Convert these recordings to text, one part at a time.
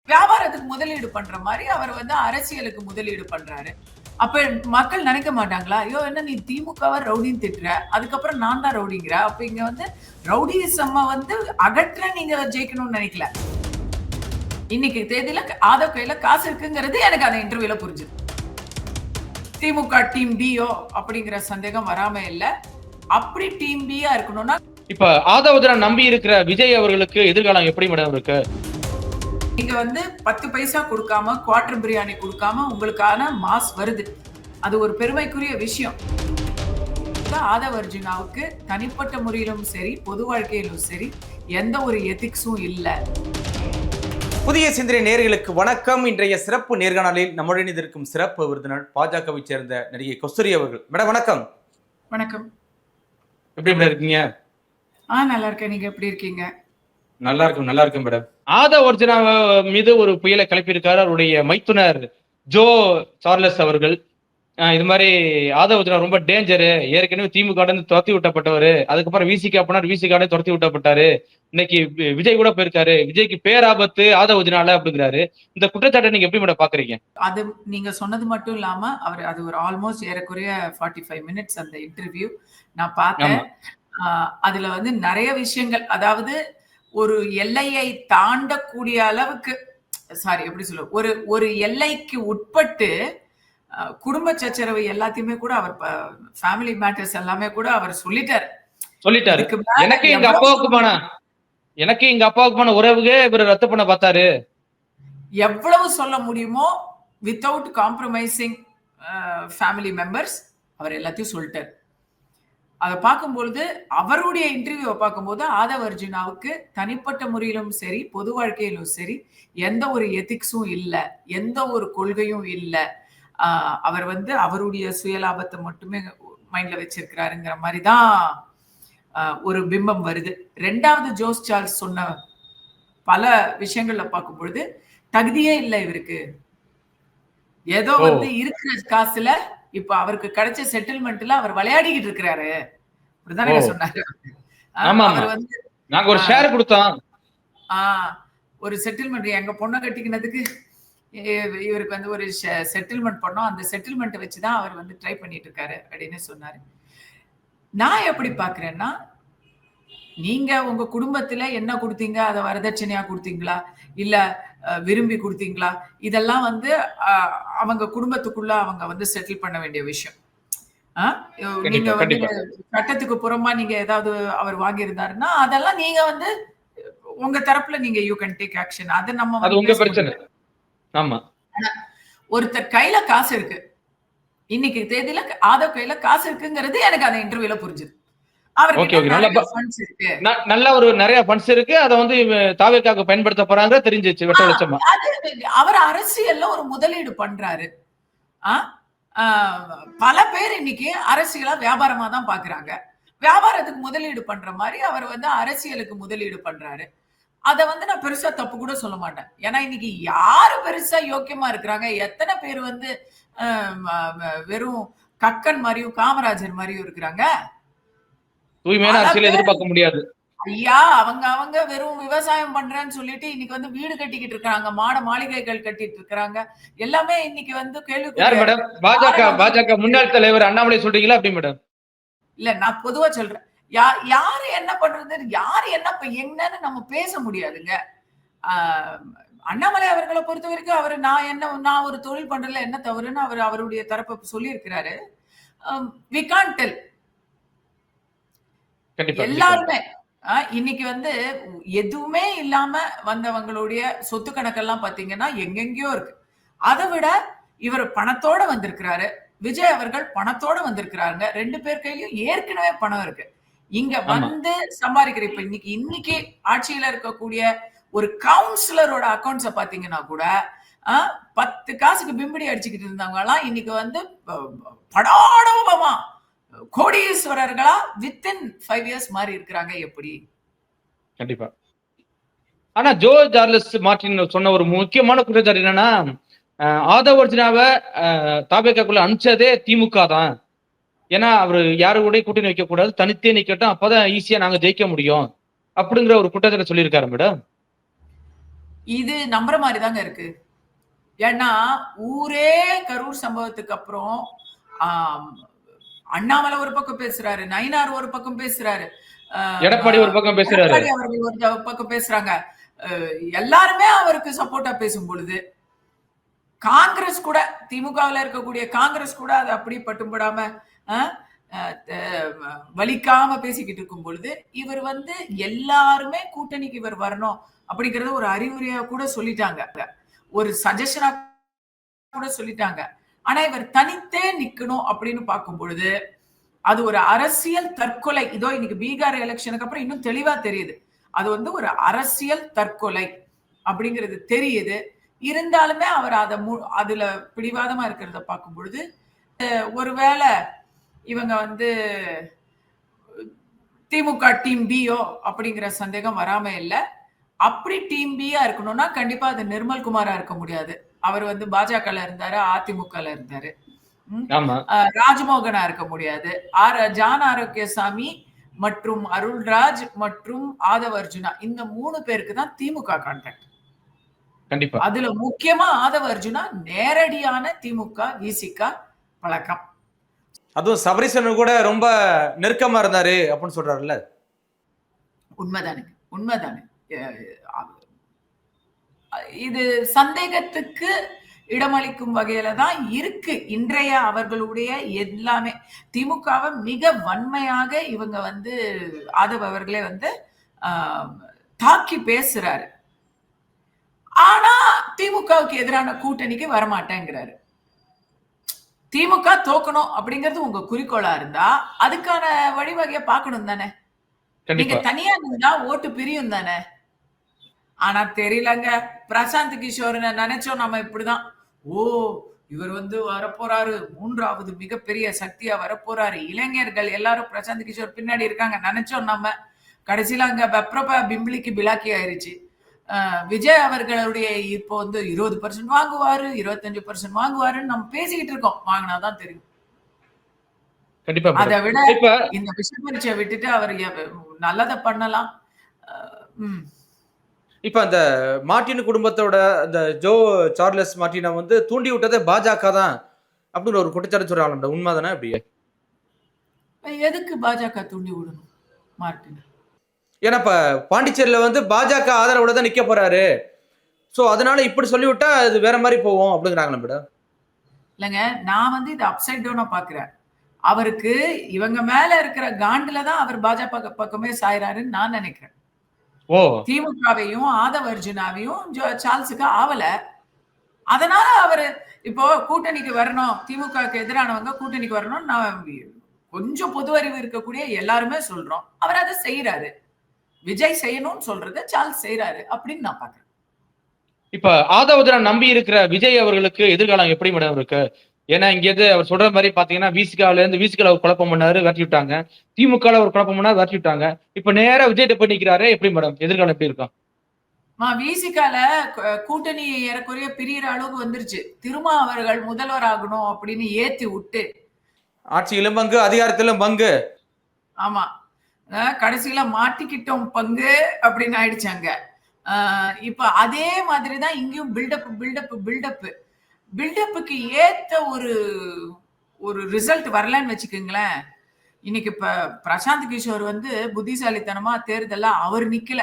வியாபாரத்துக்கு முதலீடு பண்ற மாதிரி அவர் வந்து அரசியலுக்கு முதலீடு பண்றாரு. அப்ப மக்கள் நினைக்க மாட்டாங்களா? ஐயோ என்ன நீ திமுகவை ரவுடின்னு திட்டுற, அதுக்கப்புறம் நான் தான் ரவுடிங்கிற. அப்ப இங்க வந்து ரவுடிசம்ம வந்து அகற்ற நீங்க ஜெயிக்கணும்னு நினைக்கல. இன்னைக்கு தேதியில ஆதவ் கையில காசு இருக்குங்கிறது எனக்கு அந்த இன்டர்வியூல புரிஞ்சுது. திமுக டீம் பியோ அப்படிங்கிற சந்தேகம் வராம இல்ல. அப்படி டீம் பியா இருக்கணும்னா இப்ப ஆதவ் நம்பி இருக்கிற விஜய் அவர்களுக்கு எதிர்காலம் எப்படி மேடம் இருக்கு? நீங்க வந்து 10 பைசா கொடுக்காம குவார்டர் பிரியாணி கொடுக்காம உங்களுக்கான மாஸ் வருது. அது ஒரு பெருமைக்குரிய விஷயம். ஆதவ் அர்ஜுனாவுக்கு தனிப்பட்ட முறையிலும் சரி பொது வாழ்க்கையிலும் சரி எந்த ஒரு எதிக்ஸும் இல்ல. புதிய சிந்தனை நேயர்களுக்கு வணக்கம். இன்றைய சிறப்பு நேர்காணலில் நம்முடன் இருக்கும் சிறப்பு விருந்தினர் பாஜகவை சேர்ந்த நடிகை கஸ்தூரி அவர்கள். மேடம் வணக்கம். வணக்கம். எப்படி இருக்கீங்க? நல்லா இருக்கேன். நீங்க எப்படி இருக்கீங்க? நல்லா இருக்கும் மேடம். ஆதவ் அர்ஜுனா மீது ஒரு புயலை கிளப்பியிருக்காரு அவருடைய மைத்துனர் ஜோ சார்லஸ் அவர்கள். இது மாதிரி ஆதவ் அர்ஜுனா ரொம்ப டேஞ்சரு, ஏற்கனவே திமுக துரத்தி விட்டப்பட்டவர், அதுக்கப்புறம் விசிகா போனார், விசிகாடே துரத்தி விட்டப்பட்டாரு, இன்னைக்கு விஜய் கூட போயிருக்காரு, விஜய்க்கு பேராபத்து ஆதவ் அர்ஜுனால அப்படிங்கிறாரு. இந்த குற்றச்சாட்டை நீங்க எப்படி மேடம் பாக்குறீங்க? அது நீங்க சொன்னது மட்டும் இல்லாம அவர் அது ஒரு ஆல்மோஸ்ட் ஏறக்குறைய 45 மினிட்ஸ் அந்த இன்டர்வியூ நான் பார்த்தேன். அதுல வந்து நிறைய விஷயங்கள், அதாவது ஒரு எல்லையை தாண்டக்கூடிய அளவுக்கு, சாரி எப்படி சொல்ல, ஒரு எல்லைக்கு உட்பட்டு குடும்ப சச்சரவு எல்லாத்தையுமே கூட அவர் ஃபேமிலி மேட்டர்ஸ் எல்லாமே கூட அவர் சொல்லிட்டாரு. எனக்கு எங்க அப்பாவுக்குமான உறவுகே இவர் ரத்து பண்ண பார்த்தாரு. எவ்வளவு சொல்ல முடியுமோ வித்தவுட் காம்ப்ரமைசிங் ஃபேமிலி மெம்பர்ஸ் அவர் எல்லாத்தையும் சொல்லிட்டார். அதை பார்க்கும்பொழுது அவருடைய இன்டர்வியூவை பார்க்கும்போது ஆதவ் அர்ஜுனாவுக்கு தனிப்பட்ட முறையிலும் சரி பொது வாழ்க்கையிலும் சரி எந்த ஒரு எதிக்ஸும் இல்லை, எந்த ஒரு கொள்கையும் இல்லை. அவர் வந்து அவருடைய சுயலாபத்தை மட்டுமே மைண்ட்ல வச்சிருக்கிறாருங்கிற மாதிரி தான் ஒரு பிம்பம் வருது. ரெண்டாவது ஜோஸ் சார்ல்ஸ் சொன்ன பல விஷயங்கள்ல பார்க்கும் பொழுது தகுதியே இல்லை இவருக்கு. ஏதோ வந்து இருக்கிற காசுல இப்ப அவருக்கு கிடைச்ச செட்டில்மெண்ட்ல அவர் விளையாடிக்கிட்டு இருக்கிறாரு அப்படிதான் சொன்னாரு. அவர் வந்து நாங்க ஒரு ஷேர் கொடுத்தோம், ஒரு செட்டில்மெண்ட் எங்க பொண்ணை கட்டிக்கினதுக்கு இவருக்கு வந்து ஒரு செட்டில்மெண்ட் பண்ணோம், அந்த செட்டில்மெண்ட் வச்சுதான் அவர் வந்து ட்ரை பண்ணிட்டு இருக்காரு அப்படின்னு சொன்னாரு. நான் எப்படி பாக்குறேன்னா, நீங்க உங்க குடும்பத்துல என்ன கொடுத்தீங்க, அதை வரதட்சணையா கொடுத்தீங்களா இல்ல விரும்பி கொடுத்தீங்களா, இதெல்லாம் வந்து அவங்க குடும்பத்துக்குள்ள அவங்க வந்து செட்டில் பண்ண வேண்டிய விஷயம். நீங்க வந்து சட்டத்துக்கு புறமா நீங்க ஏதாவது அவர் வாங்கி இருந்தாருன்னா அதெல்லாம் நீங்க வந்து உங்க தரப்புல நீங்க யூ கேன் டேக் ஆக்ஷன். அது நம்ம அது உங்க பிரச்சனை. ஆமா, ஒருத்தர் கையில காசு இருக்கு, இன்னைக்கு தேதியில ஆதவ் கையில காசு இருக்குங்கிறது எனக்கு அந்த இன்டர்வியூல புரிஞ்சுது. நல்ல ஒரு நிறைய ஃபண்ட்ஸ் இருக்கு, அத வந்து தாவேக்காக பயன்படுத்த போறாங்க தெரிஞ்சிச்சு வெட்ட வெளிச்சமா. அவர் அரசியல்ல ஒரு முதலீடு பண்றாரு. பல பேர் இன்னைக்கு அரசியலா வியாபாரமா தான் பாக்குறாங்க. வியாபாரத்துக்கு முதலீடு பண்ற மாதிரி அவர் வந்து அரசியலுக்கு முதலீடு பண்றாரு. அத வந்து நான் பெருசா தப்பு கூட சொல்ல மாட்டேன். ஏன்னா இன்னைக்கு யாரு பெருசா யோக்கியமா இருக்கிறாங்க, எத்தனை பேர் வந்து வெறும் கக்கன் மாதிரியும் காமராஜர் மாதிரியும் இருக்கிறாங்க. தூய்மையான அரசியல் எதிர்பார்க்க முடியாது. ஐயா, அவங்க வெறும் விவசாயம் பண்றேன்னு சொல்லிட்டு இன்னைக்கு வந்து வீடு கட்டிக்கிட்டு இருக்காங்க, மாளிகைகள் கட்டிட்டு இருக்காங்க. எல்லாமே இன்னைக்கு வந்து கேள்வி. யார் மேடம்? பாஜக முன்னாள் தலைவர் அண்ணாமலை சொல்றீங்களா? அப்படி மேடம் இல்ல, நான் பொதுவா சொல்றேன். யாரு என்ன பண்றது, யாரு என்னன்னு நம்ம பேச முடியாதுங்க. அண்ணாமலை அவர்களை பொறுத்த வரைக்கும் அவர் நான் ஒரு தொழில் பண்றதுல என்ன தவறுன்னு அவருடைய தரப்பை சொல்லி இருக்கிறாரு. we can't tell. எல்லாருமே இன்னைக்கு வந்து எதுவுமே இல்லாம வந்தவங்களுடைய சொத்து கணக்கெல்லாம் பாத்தீங்கன்னா எங்கெங்கயோ இருக்கு. அதை விட இவர் பணத்தோட வந்திருக்கிறாரு, விஜய் அவர்கள் பணத்தோட வந்திருக்கிறாங்க. 2 பேர் கையிலயும் ஏற்கனவே பணம் இருக்கு. இங்க வந்து சம்பாதிக்கிற இப்ப இன்னைக்கு ஆட்சியில இருக்கக்கூடிய ஒரு கவுன்சிலரோட அக்கௌண்ட்ஸ பாத்தீங்கன்னா கூட 10 காசுக்கு பிம்பிடி அடிச்சுக்கிட்டு இருந்தவங்க எல்லாம் இன்னைக்கு வந்து படாடோபமா கோடீஸ்வரர்களா வித்தின் 5 இயர்ஸ் மாறி இருக்கிறாங்க. எப்படி? கண்டிப்பா. ஆனா ஜோ சார்லஸ் மார்டின் சொன்ன ஒரு முக்கியமான குற்றச்சாட்டு என்னன்னா, ஆதவ் அர்ஜுனாவை தாவேக்காக்குள்ள அனுப்பிச்சதே திமுக தான். ஏன்னா அவரு யாரு கூட கூட்டணி வைக்க கூடாது, தனித்தே நிக்கட்டும், அப்பதான் ஈஸியா நாங்க ஜெயிக்க முடியும் அப்படிங்கிற ஒரு குற்றச்சாட்டை சொல்லியிருக்காரு மேடம். இது நம்புற மாதிரி தாங்க இருக்கு. ஏன்னா ஊரே கரூர் சம்பவத்துக்கு அப்புறம் அண்ணாமலை ஒரு பக்கம் பேசுறாரு, நயினார் ஒரு பக்கம் பேசுறாரு, எடப்பாடி ஒரு பக்கம் பேசுறாரு, எடப்பாடி அவர்கள் ஒரு பக்கம் பேசுறாங்க. எல்லாருமே அவருக்கு சப்போர்ட்டா பேசும் பொழுது காங்கிரஸ் கூட, திமுகவில் இருக்கக்கூடிய காங்கிரஸ் கூட அதை அப்படி பட்டும்படாம வலிக்காம பேசிக்கிட்டு இருக்கும் பொழுது இவர் எல்லாருமே கூட்டணிக்கு இவர் வரணும் அப்படிங்கறத ஒரு அறிவுரையா கூட சொல்லிட்டாங்க, ஒரு சஜஷனா கூட சொல்லிட்டாங்க. ஆனா இவர் தனித்தே நிக்கணும் அப்படின்னு பார்க்கும் பொழுது அது ஒரு அரசியல் தற்கொலை. இதோ இன்னைக்கு பீகார் எலெக்ஷனுக்கு அப்புறம் இன்னும் தெளிவா தெரியுது, அது ஒரு அரசியல் தற்கொலை அப்படிங்கிறது தெரியுது. இருந்தாலுமே அவர் அதுல பிடிவாதமா இருக்கிறத பார்க்கும் பொழுது ஒருவேளை இவங்க திமுக டீம் பியோ அப்படிங்கிற சந்தேகம் வராம இல்ல. அப்படி டீம் பியா இருக்கணும்னா கண்டிப்பா அது நிர்மல்குமாரா இருக்க முடியாது. அவர் பாஜகல இருந்தாரு, அதிமுகல இருந்தாரு. ராஜ்மோகனா இருக்க முடியாது. ஜான் ஆரோக்கியசாமி மற்றும் அருள்ராஜ் மற்றும் ஆதவ் அர்ஜுனா, இந்த 3 பேருக்கு தான் திமுக கான்டாக்ட். கண்டிப்பா அதுல முக்கியமா ஆதவ் அர்ஜுனா நேரடியான திமுக விசிக பழக்கம். அதுவும் சபரீசன் கூட ரொம்ப நெருக்கமா இருந்தாரு அப்படின்னு சொல்றாருல்ல. உண்மைதானே, உண்மைதானே. இது சந்தேகத்துக்கு இடமளிக்கும் வகையில தான் இருக்கு. இன்றைய அவர்களுடைய எல்லாமே திமுகவை மிக வன்மையாக இவங்க ஆதவ் அவர்களே தாக்கி பேசுறாரு. ஆனா திமுகவுக்கு எதிரான கூட்டணிக்கு வரமாட்டேங்கிறாரு. திமுக தோக்கணும் அப்படிங்கிறது உங்க குறிக்கோளா இருந்தா அதுக்கான வழிவகையை பார்க்கணும் தானே. நீங்க தனியா இருந்தா ஓட்டு பிரியும் தானே. ஆனா தெரியலங்க, பிரசாந்த் கிஷோர் நினைச்சோம் நம்ம இப்படிதான், இவர் வரப்போறாரு, 3வது மிகப்பெரிய சக்தியா வரப்போறாரு, இளைஞர்கள் எல்லாரும் பிரசாந்த் கிஷோர் பின்னாடி இருக்காங்க நினைச்சோம் நம்ம. கடைசியில அங்க வெப்ரபா பிம்பிளிக்கு பிளாக்கி ஆயிருச்சு. விஜய் அவர்களுடைய இப்போ 20% வாங்குவாரு, 25% வாங்குவாருன்னு நம்ம பேசிக்கிட்டு இருக்கோம். வாங்கினாதான் தெரியும். அதை விட இந்த விஷப்பரீட்சையை விட்டுட்டு அவர் நல்லதை பண்ணலாம். இப்ப அந்த மார்டின் குடும்பத்தோட அந்த ஜோ சார்லஸ் மார்டினை தூண்டி விட்டதே பாஜக தான் அப்படின்னு ஒரு குற்றச்சாட்டு சொல்றாங்க. உண்மைதானே? அப்படியே எதுக்கு பாஜக தூண்டி விடணும் மார்டின்? ஏன்னா இப்ப பாண்டிச்சேரியில பாஜக ஆதரவோட தான் நிக்க போறாரு, சோ அதனால இப்படி சொல்லிவிட்டா அது வேற மாதிரி போவோம் அப்படிங்கிறாங்களா மேடம்? இல்லைங்க, நான் இது அப்சைட் டவுனா பாக்குறேன். அவருக்கு இவங்க மேல இருக்கிற காண்டுல தான் அவர் பாஜக பக்கமே சாயிறாருன்னு நான் நினைக்கிறேன். திமுகவையும் ஆதவ் அர்ஜுனாவையும் சார்ல்ஸுக்கு ஆவல. அதனால அவரு இப்போ கூட்டணிக்கு வரணும், திமுகவுக்கு எதிரானவங்க கூட்டணிக்கு வரணும், நான் கொஞ்சம் பொது அறிவு இருக்கக்கூடிய எல்லாருமே சொல்றோம். அவர் அதை செய்யறாரு. விஜய் செய்யணும்னு சொல்றது சார்ல்ஸ் செய்யறாரு அப்படின்னு நான் பாக்குறேன். இப்ப ஆதவ் அர்ஜுனா நம்பி இருக்கிற விஜய் அவர்களுக்கு எதிர்காலம் எப்படி மேடம் இருக்கு? ஏன்னா இங்க அவர் சொல்ற மாதிரி பாத்தீங்கன்னா விசிகால இருந்து விசிகால ஒரு குழப்பம் பண்ணாரு, விரட்டி விட்டாங்க. திமுக ஒரு குழப்பம் பண்ணாரு, விரட்டி விட்டாங்க. இப்ப நேரா விஜய் போய் நிக்கிறாரு. எப்படி மேடம் எதிர்காலம் எப்படி இருக்கும்? விசிகால கூட்டணி ஏறக்குறைய பிரியிற அளவுக்கு வந்துருச்சு. திருமா அவர்கள் முதல்வர் ஆகணும் அப்படின்னு ஏத்தி விட்டு ஆட்சியிலும் பங்கு, அதிகாரத்திலும் பங்கு. ஆமா, கடைசியில மாட்டிக்கிட்டோம் பங்கு அப்படின்னு ஆயிடுச்சாங்க. இப்ப அதே மாதிரிதான் இங்கேயும் பில்டப் பில்டப் பில்டப் பில்டப்புக்கு ஏத்த ஒரு ரிசல்ட் வரலன்னு வச்சுக்கோங்களேன். இன்னைக்கு இப்ப பிரசாந்த் கிஷோர் புத்திசாலித்தனமா தேர்தல்ல அவர் நிக்கல.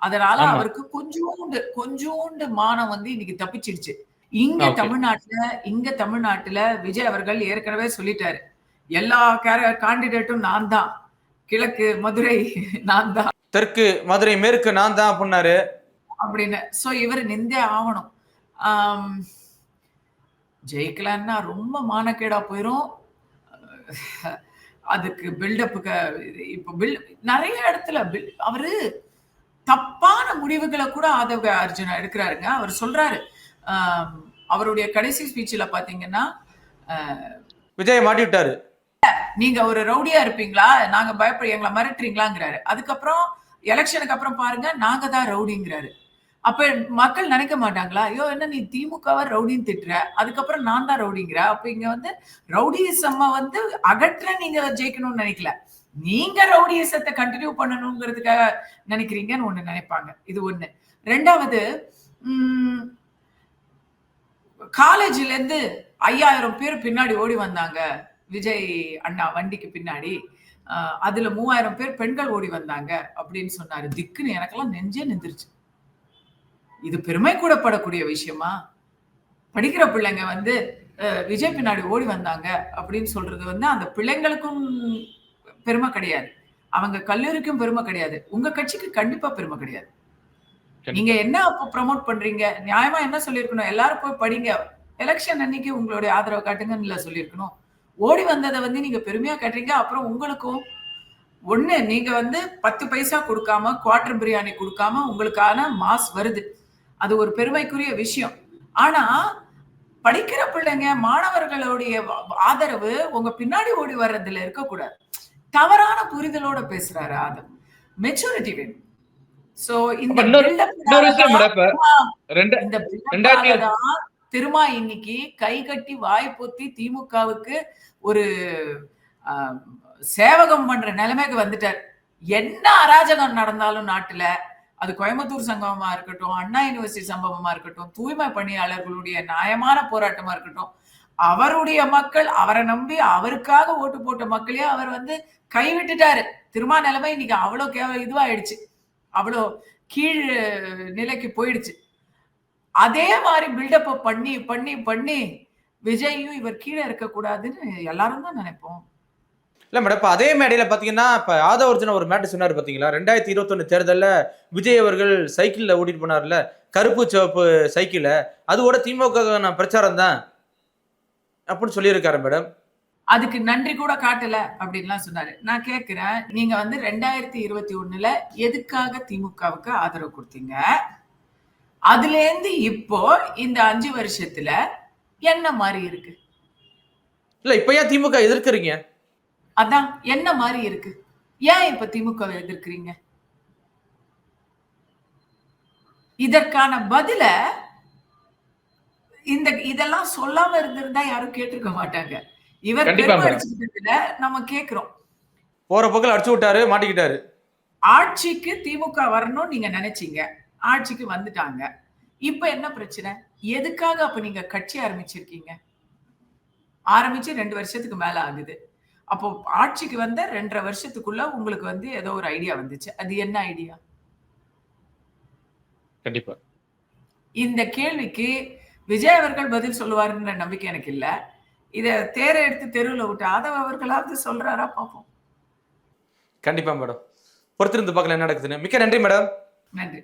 அதனால அவருக்கு கொஞ்சோண்டு மானம் இன்னைக்கு தப்பிச்சிடுச்சு. இங்க தமிழ்நாட்டுல விஜய் அவர்கள் ஏற்கனவே சொல்லிட்டாரு, எல்லா கேண்டிடேட்டும் நான் தான், கிழக்கு மதுரை நான் தான், தெற்கு மதுரை மேற்கு நான் தான் பண்ணாரு அப்படின்னு. சோ இவர் நிந்தே ஆகணும். ஜெயிக்கலன்னா ரொம்ப மானக்கேடா போயிரும். அதுக்கு பில்டப்புக்கு இப்ப நிறைய இடத்துல அவரு தப்பான முடிவுகளை கூட ஆதவ் அர்ஜுனா எடுக்கிறாருங்க. அவர் சொல்றாரு, அவருடைய கடைசி ஸ்பீச்ல பாத்தீங்கன்னா, விஜய் மாட்டி விட்டாரு, நீங்க ஒரு ரவுடியா இருப்பீங்களா, நாங்க எங்களை மிரட்டுறீங்களாங்கிறாரு. அதுக்கப்புறம் எலெக்ஷனுக்கு அப்புறம் பாருங்க, நாங்க தான் ரவுடிங்கிறாரு. அப்ப மக்கள் நினைக்க மாட்டாங்களா, ஐயோ என்ன நீ திமுகவை ரவுடின்னு திட்டுற, அதுக்கப்புறம் நான் தான் ரவுடிங்கிற. அப்ப இங்க ரவுடிசம் அகற்ற நீங்க ஜெயிக்கணும்னு நினைக்கல, நீங்க ரவுடியசத்தை கண்டினியூ பண்ணணுங்கிறதுக்காக நினைக்கிறீங்கன்னு ஒண்ணு நினைப்பாங்க. இது ஒண்ணு. 2வது காலேஜ்ல இருந்து 5000 பேர் பின்னாடி ஓடி வந்தாங்க விஜய் அண்ணா வண்டிக்கு பின்னாடி. அதுல 3000 பேர் பெண்கள் ஓடி வந்தாங்க அப்படின்னு சொன்னாரு. திக்குன்னு எனக்கெல்லாம் நெஞ்சே நின்றுச்சு. இது பெருமை கூட படக்கூடிய விஷயமா? படிக்கிற பிள்ளைங்க வந்து விஜய் பின்னாடி ஓடி வந்தாங்க அப்படின்னு சொல்றது வந்து அந்த பிள்ளைங்களுக்கும் பெருமை கிடையாது. அவங்க கல்லூரிக்கும் பெருமை கிடையாது. உங்க கட்சிக்கு கண்டிப்பா பெருமை கிடையாது. நீங்க என்ன அப்ப ப்ரமோட் பண்றீங்க? நியாயமா என்ன சொல்லியிருக்கணும்? எல்லாரும் போய் படிங்க. எலெக்ஷன் அன்னைக்கு உங்களுடைய ஆதரவு காட்டுங்கன்னு இல்ல சொல்லியிருக்கணும். ஓடி வந்ததை வந்து நீங்க பெருமையா காட்டுறீங்க. அப்புறம் உங்களுக்கும் ஒண்ணு நீங்க வந்து 10 பைசா கொடுக்காம குவார்டர் பிரியாணி கொடுக்காம உங்களுக்கான மாஸ் வருது. அது ஒரு பெருமைக்குரிய விஷயம். ஆனா படிக்கிற பிள்ளைங்க மாணவர்களுடைய ஆதரவு உங்க பின்னாடி ஓடி வர்றதுல இருக்கக்கூடாது. தவறான புரிதலோட பேசுறாரு ஆதம். மெச்சூரிட்டி வேணும். சோ இந்த திருமா இன்னைக்கு கை கட்டி வாய் பொத்தி திமுகவுக்கு ஒரு சேவகம் பண்ற நிலைமைக்கு வந்துட்டார். என்ன அராஜகம் நடந்தாலும் நாட்டுல, அது கோயம்புத்தூர் சம்பவமா இருக்கட்டும், அண்ணா யூனிவர்சிட்டி சம்பவமா இருக்கட்டும், தூய்மை பணியாளர்களுடைய நியாயமான போராட்டமா இருக்கட்டும், அவருடைய மக்கள் அவரை நம்பி அவருக்காக ஓட்டு போட்ட மக்களையே அவர் வந்து கைவிட்டுட்டாரு. திருமா நிலைமை இன்னைக்கு அவ்வளவு இதுவாயிடுச்சு, அவ்வளோ கீழ் நிலைக்கு போயிடுச்சு. அதே மாதிரி பில்டப் பண்ணி பண்ணி பண்ணி விஜயும் இவர் கீழே இருக்க கூடாதுன்னு எல்லாரும் தான் நினைப்போம். இல்ல மேடம், இப்ப அதே மேடையில பாத்தீங்கன்னா இப்ப ஆதவ அர்ஜுனா ஒரு மேட்டர் சொன்னாரு பாத்தீங்களா, 2021 தேர்தல்ல விஜய் அவர்கள் சைக்கிள்ல ஓட்டிட்டு போனார்ல, கருப்பு சிவப்பு சைக்கிள, அதோட திமுக பிரச்சாரம் தான் அப்படின்னு சொல்லியிருக்காரு மேடம். அதுக்கு நன்றி கூட காட்டல அப்படின்லாம் சொன்னாரு. நான் கேட்கிறேன், நீங்க வந்து 2021ல எதுக்காக திமுகவுக்கு ஆதரவு கொடுத்தீங்க? அதுல இருந்து இப்போ இந்த 5 வருஷத்துல என்ன மாதிரி இருக்கு? இல்ல இப்ப ஏன் திமுக எதிர்க்கிறீங்க? அதான் என்ன மாதிரி இருக்கு? ஏன் இப்ப திமுக எதிர்க்கிறீங்க? இதற்கான பதில இதெல்லாம் சொல்லாம இருந்திருந்தா யாரும் கேட்டிருக்க மாட்டாங்க. இவர் பெருமையடிச்சுக்கிட்டதுல நம்ம கேக்குறோம். போற போக்கில் அடிச்சு விட்டாரு, மாட்டிக்கிட்டாரு. ஆட்சிக்கு திமுக வரணும்னு நீங்க நினைச்சீங்க, ஆட்சிக்கு வந்துட்டாங்க. இப்ப என்ன பிரச்சனை? எதுக்காக அப்ப நீங்க கட்சி ஆரம்பிச்சிருக்கீங்க? ஆரம்பிச்சு 2 வருஷத்துக்கு மேல ஆகுது. அப்போ ஆட்சிக்கு வந்த 2.5 வருஷத்துக்குள்ள உங்களுக்கு வந்து ஏதோ ஒரு ஐடியா வந்துச்சு. அது என்ன ஐடியா? கண்டிப்பா இந்த கேள்விக்கு விஜய் அவர்கள் பதில் சொல்லுவாருன்ற நம்பிக்கை எனக்கு இல்ல. இத தேரை எடுத்து தெருவுல விட்டு ஆதவ அவர்களாவது சொல்றாரா பாப்போம். கண்டிப்பா மேடம், பொறுத்திருந்து பார்க்கலாம் என்ன நடக்குதுன்னு. மிக்க நன்றி மேடம். நன்றி.